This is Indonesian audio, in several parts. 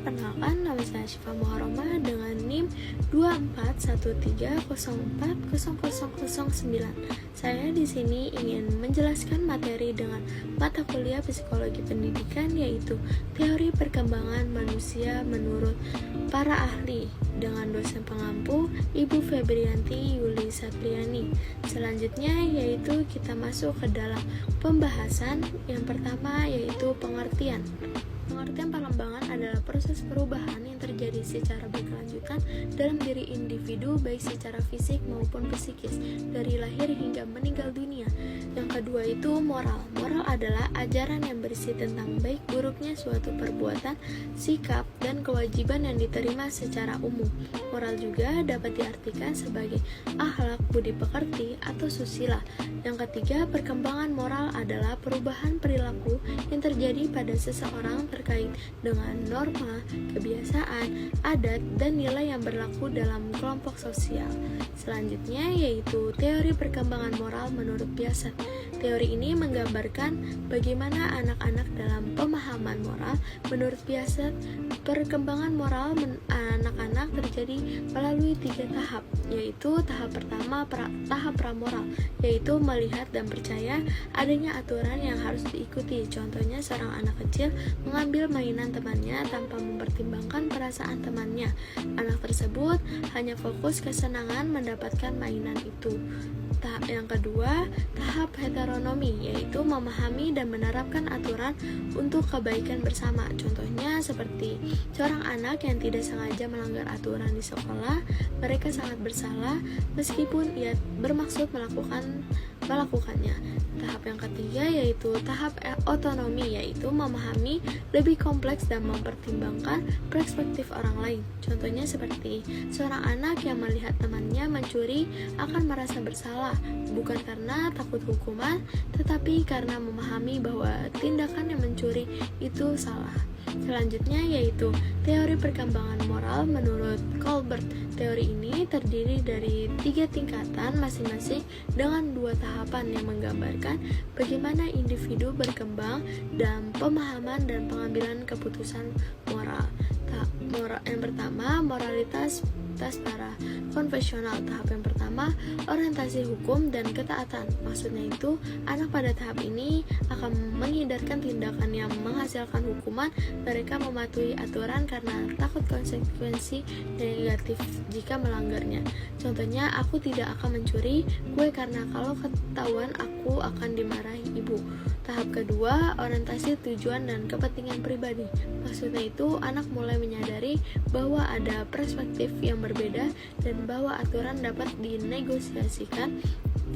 perkenalkan, nama saya Syifa Muharrama dengan NIM 2413040009. Saya di sini ingin menjelaskan materi dengan mata kuliah Psikologi Pendidikan, yaitu Teori Perkembangan Manusia menurut para ahli, dengan dosen pengampu Ibu Febrianti Yuli Satriani. Selanjutnya yaitu kita masuk ke dalam pembahasan. Yang pertama yaitu pengertian. Pengertian perkembangan adalah proses perubahan yang terjadi secara berkelanjutan dalam diri individu, baik secara fisik maupun psikis, dari lahir hingga meninggal dunia. Yang kedua itu moral. Moral adalah ajaran yang berisi tentang baik buruknya suatu perbuatan, sikap, dan kewajiban yang diterima secara umum. Moral juga dapat diartikan sebagai akhlak, budi pekerti, atau susila. Yang ketiga, perkembangan moral adalah perubahan perilaku yang terjadi pada seseorang terkait dengan norma, kebiasaan, adat, dan nilai yang berlaku dalam kelompok sosial. Selanjutnya yaitu teori perkembangan moral menurut Piaget. Teori ini menggambarkan bagaimana anak-anak dalam pemahaman moral. Menurut Piaget, perkembangan moral anak-anak terjadi melalui 3 tahap, yaitu tahap pertama tahap pramoral, yaitu melihat dan percaya adanya aturan yang harus diikuti. Contohnya, seorang anak kecil mengambil mainan temannya tanpa mempertimbangkan perasaan temannya. Anak tersebut hanya fokus kesenangan mendapatkan mainan itu. Tahap yang kedua, tahap heteronomi, yaitu memahami dan menerapkan aturan untuk kebaikan bersama. Contohnya seperti seorang anak yang tidak sengaja melanggar aturan di sekolah, mereka sangat bersalah meskipun ia bermaksud melakukannya. Tahap yang ketiga yaitu tahap otonomi, yaitu memahami lebih kompleks dan mempertimbangkan perspektif orang lain. Contohnya seperti seorang anak yang melihat temannya mencuri akan merasa bersalah, bukan karena takut hukuman, tetapi karena memahami bahwa tindakan yang mencuri itu salah. Selanjutnya yaitu teori perkembangan moral menurut Colbert. Teori ini terdiri dari 3 tingkatan masing-masing dengan 2 tahapan yang menggambarkan bagaimana individu berkembang dan pemahaman dan pengambilan keputusan moral. Yang pertama, moralitas para konvensional. Tahap yang pertama, orientasi hukum dan ketaatan. Maksudnya itu, anak pada tahap ini akan menghindarkan tindakan yang menghasilkan hukuman. Mereka mematuhi aturan karena takut konsekuensi negatif jika melanggarnya. Contohnya, aku tidak akan mencuri kue karena kalau ketahuan aku akan dimarahi ibu. Tahap kedua, orientasi tujuan dan kepentingan pribadi. Maksudnya itu, anak mulai menyadari bahwa ada perspektif yang berbeda dan bahwa aturan dapat dinegosiasikan.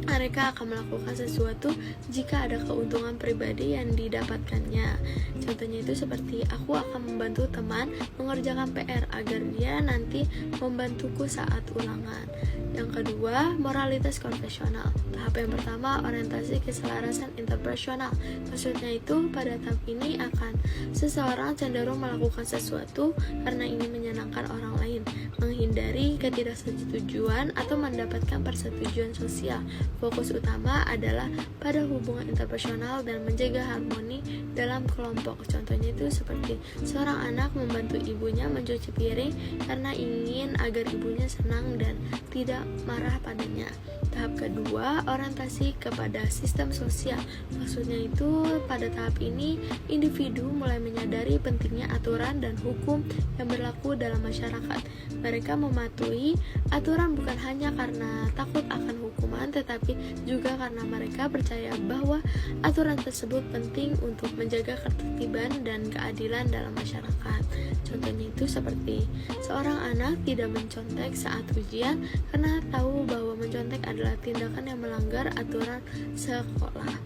Mereka akan melakukan sesuatu jika ada keuntungan pribadi yang didapatkannya. Contohnya itu seperti aku akan membantu teman mengerjakan PR agar dia nanti membantuku saat ulangan. Yang kedua, moralitas konvensional. Tahap yang pertama, orientasi keselarasan interpersonal. Maksudnya itu, pada tahap ini akan seseorang cenderung melakukan sesuatu karena ingin menyenangkan orang lain, menghindari ketidaksetujuan atau mendapatkan persetujuan sosial. Fokus utama adalah pada hubungan interpersonal dan menjaga harmoni dalam kelompok. Contohnya itu seperti seorang anak membantu ibunya mencuci piring karena ingin agar ibunya senang dan tidak marah padanya. Tahap kedua, orientasi kepada sistem sosial. Maksudnya itu, pada tahap ini individu mulai menyadari pentingnya aturan dan hukum yang berlaku dalam masyarakat. Mereka mematuhi aturan bukan hanya karena takut akan hukuman, tetapi juga karena mereka percaya bahwa aturan tersebut penting untuk menjaga ketertiban dan keadilan dalam masyarakat. Contohnya itu seperti seorang anak tidak mencontek saat ujian karena tahu bahwa mencontek adalah tindakan yang melanggar aturan sekolah.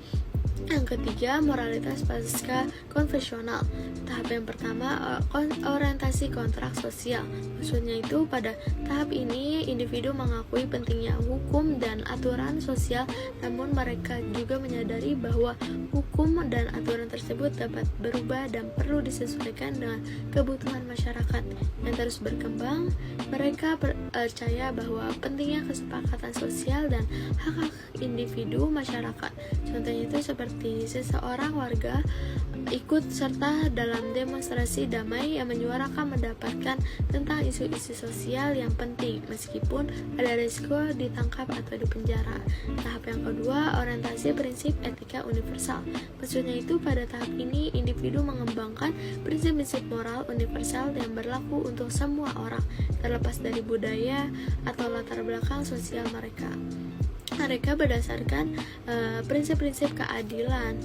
Yang ketiga, moralitas pasca konvensional. Tahap yang pertama, orientasi kontrak sosial. Maksudnya itu, pada tahap ini individu mengakui pentingnya hukum dan aturan sosial, namun mereka juga menyadari bahwa hukum dan aturan tersebut dapat berubah dan perlu disesuaikan dengan kebutuhan masyarakat yang terus berkembang. Mereka percaya bahwa pentingnya kesepakatan sosial dan hak-hak individu masyarakat. Contohnya itu seperti seseorang warga ikut serta dalam demonstrasi damai yang menyuarakan mendapatkan tentang isu-isu sosial yang penting meskipun ada risiko ditangkap atau dipenjara. Tahap yang kedua, orientasi prinsip etika universal. Maksudnya itu pada tahap ini individu mengembangkan prinsip-prinsip moral universal yang berlaku untuk semua orang terlepas dari budaya atau latar belakang sosial mereka. Mereka berdasarkan prinsip-prinsip keadilan,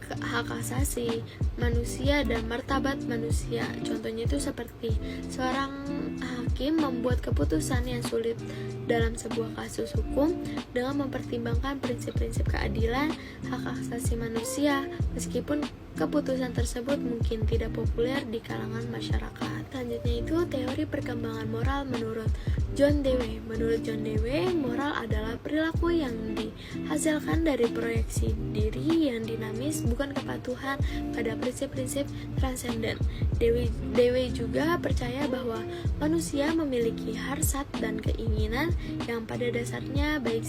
hak asasi manusia dan martabat manusia. Contohnya itu seperti seorang hakim membuat keputusan yang sulit dalam sebuah kasus hukum dengan mempertimbangkan prinsip-prinsip keadilan, hak asasi manusia, meskipun keputusan tersebut mungkin tidak populer di kalangan masyarakat. Selanjutnya itu teori perkembangan moral menurut John Dewey. Menurut John Dewey, moral adalah perilaku yang dihasilkan dari proyeksi diri yang dinamis, bukan kepatuhan pada prinsip-prinsip transenden. Dewey juga percaya bahwa manusia memiliki hasrat dan keinginan yang pada dasarnya baik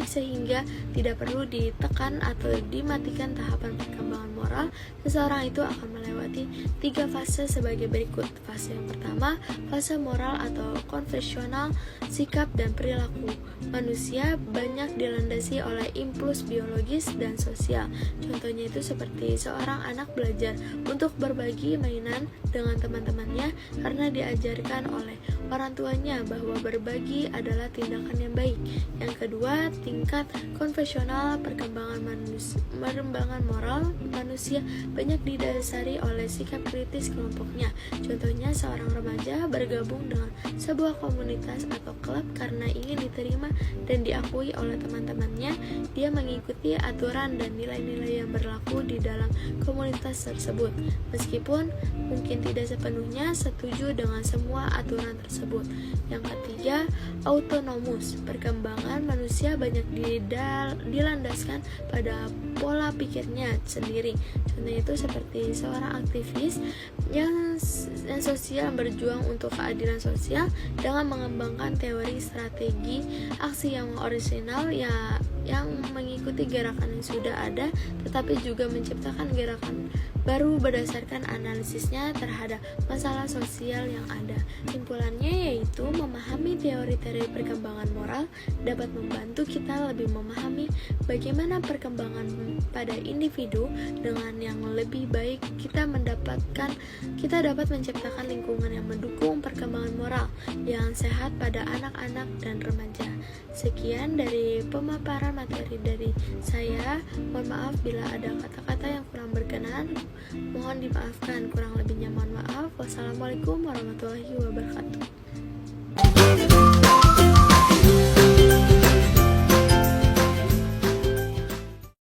sehingga tidak perlu ditekan atau dimatikan tahapan perkembangan moral. Seseorang itu akan melewati 3 fase sebagai berikut. Fase yang pertama, fase moral atau konvensional, sikap dan perilaku. Manusia banyak dilandasi oleh impuls biologis dan sosial. Contohnya itu seperti seorang anak belajar untuk berbagi mainan dengan teman-temannya karena diajarkan oleh orang tuanya bahwa berbagi adalah tindakan yang baik. Yang kedua, tingkat konvensional perkembangan moral manusia banyak didasari oleh sikap kritis kelompoknya. Contohnya seorang remaja bergabung dengan sebuah komunitas atau klub karena ingin diterima dan diakui oleh teman-temannya. Dia mengikuti aturan dan nilai-nilai yang berlaku di dalam komunitas tersebut, meskipun mungkin tidak sepenuhnya setuju dengan semua aturan tersebut. Yang ketiga, autonomus. Perkembangan manusia banyak dilandaskan pada pola pikirnya sendiri. Contohnya itu seperti seorang aktivis yang sosial berjuang untuk keadilan sosial dengan mengembangkan teori strategi aksi yang orisinal yang mengikuti gerakan yang sudah ada, tetapi juga menciptakan gerakan baru berdasarkan analisisnya terhadap masalah sosial yang ada. Simpulannya yaitu memahami teori-teori perkembangan moral dapat membantu kita lebih memahami bagaimana perkembangan pada individu. Dengan yang lebih baik kita dapat menciptakan lingkungan yang mendukung perkembangan moral yang sehat pada anak-anak dan remaja. Sekian dari pemaparan materi dari saya. Mohon maaf bila ada kata-kata yang kurang berkenan. Mohon dimaafkan, kurang lebihnya mohon maaf. Wassalamualaikum warahmatullahi wabarakatuh.